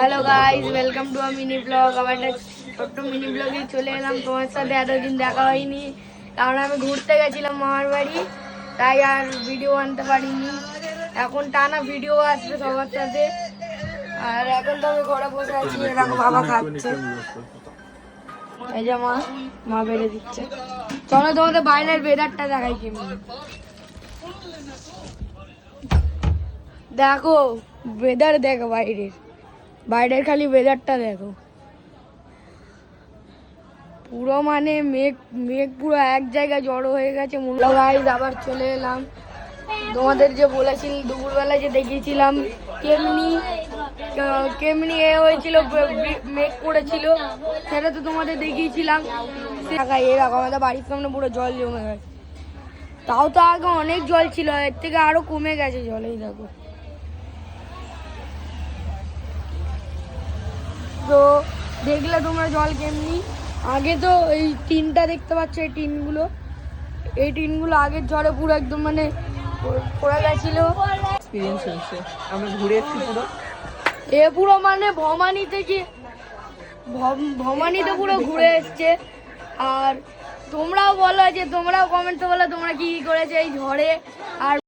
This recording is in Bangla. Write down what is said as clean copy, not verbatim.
Hello guys, welcome to a mini blog. আমার একটা ছোট্ট মিনি ব্লগে চলে এলাম। তোমার সাথে এতদিন দেখা হয়নি, কারণ আমি ঘুরতে গেছিলাম মামার বাড়ি, তাই আর ভিডিও আনতে পারিনি। এখন টানা ভিডিও আসবে সবার সাথে। আর এখন তো আমি ঘরে বসে আছি, এরকম বাবা খাচ্ছে। এই যে মা বেড়ে দিচ্ছে। চলো তোমাদের বাইরের ওয়েদারটা দেখাই কেমন। দেখো ওয়েদার, দেখো বাইরের খালি ওয়েদারটা দেখো। পুরো মানে মেঘ মেঘ পুরো এক জায়গায় জড়ো হয়ে গেছে। গাইস আবার চলে এলাম। তোমাদের যে বলেছিল দুপুরবেলা যে দেখিয়েছিলাম কেমনি কেমনি এ হয়েছিল, মেঘ পড়েছিল, সেটা তো তোমাদের দেখিয়েছিলাম। এরকম আমাদের বাড়ির সামনে পুরো জল জমে গেছে। তাও তো আগে অনেক জল ছিল, এর থেকে আরো কমে গেছে জল। এই দেখো, তো দেখলে তোমরা জল কেমনি। আগে তো এই টিনটা দেখতে পাচ্ছ, এই টিনগুলো আগের ঝড়ে পুরো একদম মানে পড়ে গেছিল। এক্সপেরিয়েন্স হয়েছে, আমরা ঘুরে এসেছি পুরো। পুরো মানে ভবানীতে পুরো ঘুরে এসছে। আর তোমরাও বলো, যে তোমরাও কমেন্টে বলো তোমরা কি করেছো এই ঝড়ে। আর